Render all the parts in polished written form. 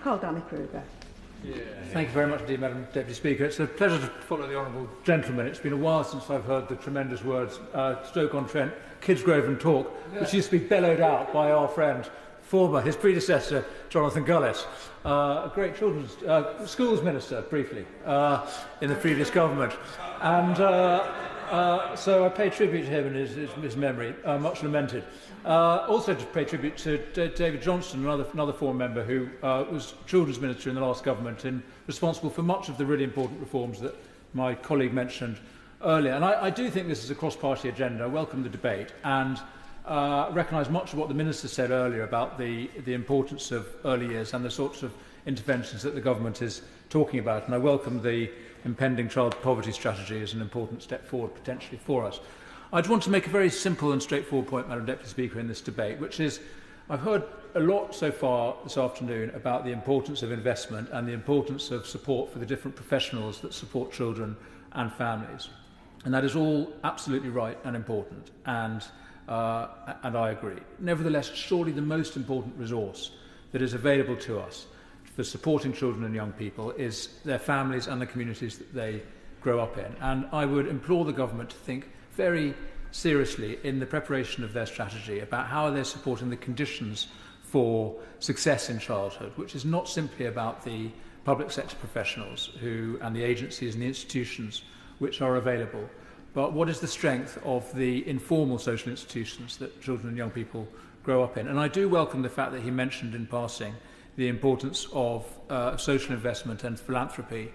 Kruger. Thank you very much indeed, Madam Deputy Speaker. It's a pleasure to follow the honourable gentleman. It's been a while since I've heard the tremendous words Stoke-on-Trent, Kidsgrove and Talk, which used to be bellowed out by our friend, his predecessor, Jonathan Gullis, a great children's schools minister, briefly, in the previous government. And so I pay tribute to him and his memory, much lamented. Also to pay tribute to David Johnston, another former member who was children's minister in the last government and responsible for much of the really important reforms that my colleague mentioned earlier. And I do think this is a cross-party agenda. I welcome the debate and recognise much of what the Minister said earlier about the importance of early years and the sorts of interventions that the government is talking about. And I welcome the impending child poverty strategy as an important step forward potentially for us. I just want to make a very simple and straightforward point, Madam Deputy Speaker, in this debate, which is I've heard a lot so far this afternoon about the importance of investment and the importance of support for the different professionals that support children and families. And that is all absolutely right and important, and I agree. Nevertheless, surely the most important resource that is available to us for supporting children and young people is their families and the communities that they grow up in. And I would implore the government to think very seriously in the preparation of their strategy about how they're supporting the conditions for success in childhood, which is not simply about the public sector professionals and the agencies and the institutions which are available, but what is the strength of the informal social institutions that children and young people grow up in. And I do welcome the fact that he mentioned in passing the importance of social investment and philanthropy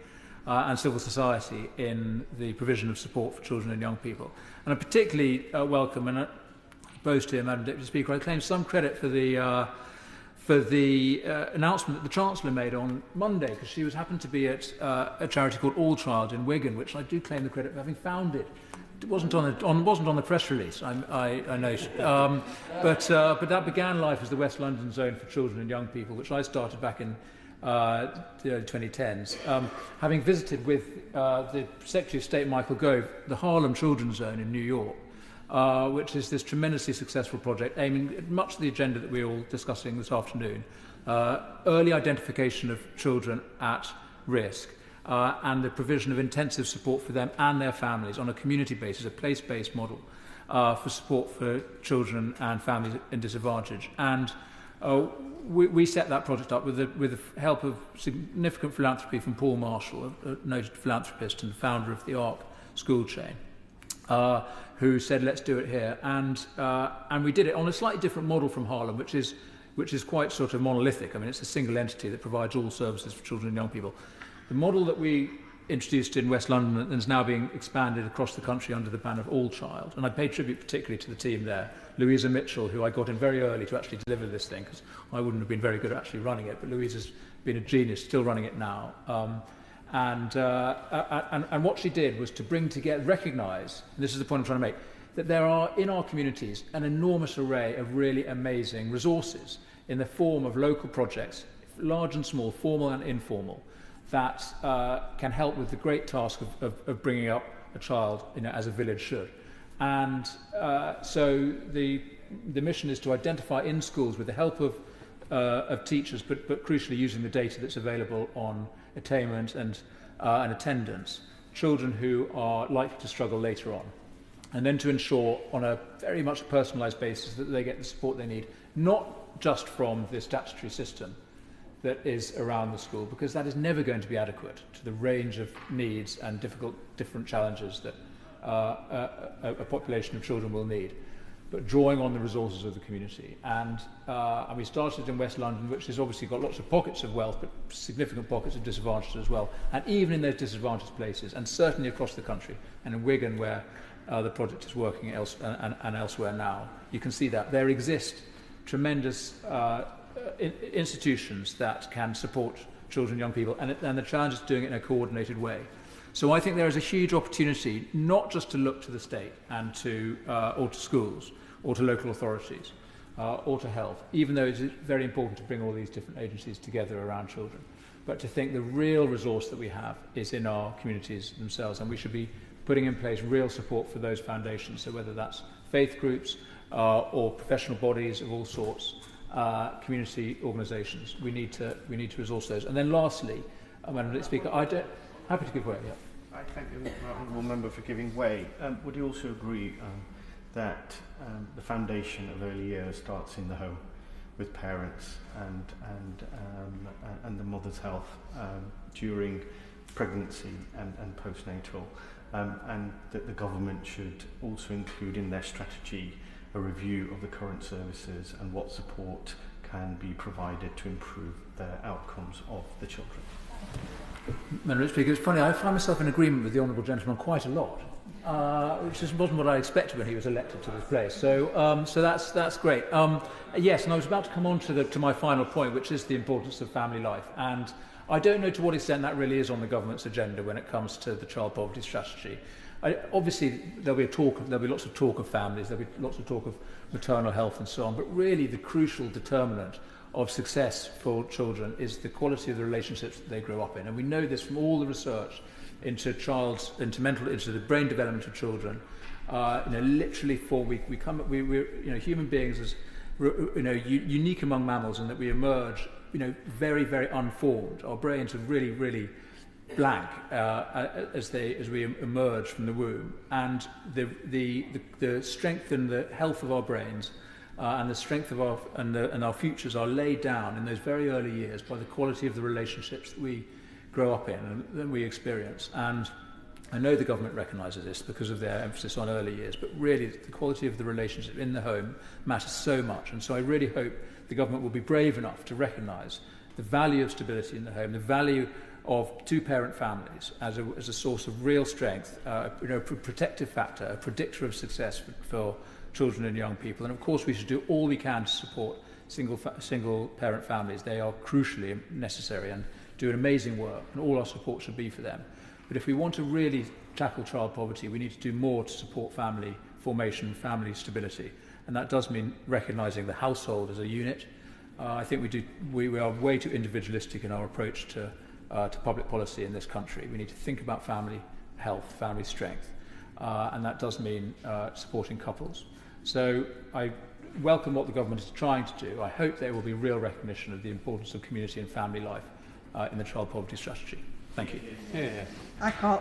and civil society in the provision of support for children and young people. And I particularly welcome, and I boast here, Madam Deputy Speaker, I claim some credit for the announcement that the Chancellor made on Monday, because she happened to be at a charity called All Child in Wigan, which I do claim the credit for having founded. It wasn't on the press release, I know, but that began life as the West London Zone for Children and Young People, which I started back in the early 2010s, having visited with the Secretary of State Michael Gove the Harlem Children's Zone in New York, which is this tremendously successful project aiming at much of the agenda that we're all discussing this afternoon, early identification of children at risk, and the provision of intensive support for them and their families on a community basis, a place-based model for support for children and families in disadvantage. And we set that project up with the help of significant philanthropy from Paul Marshall, a noted philanthropist and founder of the ARC school chain, who said, let's do it here. And we did it on a slightly different model from Harlem, which is quite sort of monolithic. I mean, it's a single entity that provides all services for children and young people. The model that we introduced in West London and is now being expanded across the country under the banner of All Child. And I pay tribute particularly to the team there, Louisa Mitchell, who I got in very early to actually deliver this thing, because I wouldn't have been very good at actually running it, but Louisa's been a genius, still running it now. And what she did was to bring together, recognise, and this is the point I'm trying to make, that there are in our communities an enormous array of really amazing resources in the form of local projects, large and small, formal and informal, that can help with the great task of bringing up a child, as a village should. And so the mission is to identify in schools, with the help of teachers, but crucially using the data that's available on attainment and attendance, children who are likely to struggle later on. And then to ensure on a very much personalised basis that they get the support they need, not just from the statutory system that is around the school, because that is never going to be adequate to the range of needs and different challenges that a population of children will need, but drawing on the resources of the community. And we started in West London, which has obviously got lots of pockets of wealth, but significant pockets of disadvantage as well. And even in those disadvantaged places, and certainly across the country, and in Wigan, where the project is working and elsewhere now, you can see that there exist tremendous institutions that can support children and young people, and the challenge is doing it in a coordinated way. So I think there is a huge opportunity not just to look to the state and or to schools or to local authorities or to health, even though it's very important to bring all these different agencies together around children, but to think the real resource that we have is in our communities themselves, and we should be putting in place real support for those foundations. So whether that's faith groups or professional bodies of all sorts, community organisations. We need to resource those. And then lastly, Madam Speaker, happy to give way. Yeah. I thank the honourable member for giving way. Would you also agree that the foundation of early years starts in the home with parents and the mother's health during pregnancy and postnatal, and that the government should also include in their strategy a review of the current services and what support can be provided to improve the outcomes of the children? Madam Speaker, it's funny, I find myself in agreement with the Honourable Gentleman quite a lot, which wasn't what I expected when he was elected to this place. So that's great. Yes, and I was about to come on to my final point, which is the importance of family life. And I don't know to what extent that really is on the government's agenda when it comes to the child poverty strategy. Obviously, there'll be lots of talk of families, there'll be lots of talk of maternal health and so on, but really the crucial determinant of success for children is the quality of the relationships that they grow up in. And we know this from all the research into the brain development of children. Literally we're human beings as unique among mammals in that we emerge very, very unformed. Our brains are really, really blank as we emerge from the womb, and the strength and the health of our brains and the strength of our futures are laid down in those very early years by the quality of the relationships that we grow up in and that we experience. And I know the government recognises this because of their emphasis on early years, but really the quality of the relationship in the home matters so much. And so I really hope the government will be brave enough to recognise the value of stability in the home, the value of two-parent families as a source of real strength, a protective factor, a predictor of success for children and young people. And of course we should do all we can to support single-parent families. They are crucially necessary and do an amazing work, and all our support should be for them. But if we want to really tackle child poverty, we need to do more to support family formation, family stability. And that does mean recognising the household as a unit. I think we are way too individualistic in our approach to public policy in this country. We need to think about family health, family strength, and that does mean supporting couples. So I welcome what the government is trying to do. I hope there will be real recognition of the importance of community and family life in the child poverty strategy. Thank you. Yeah. I call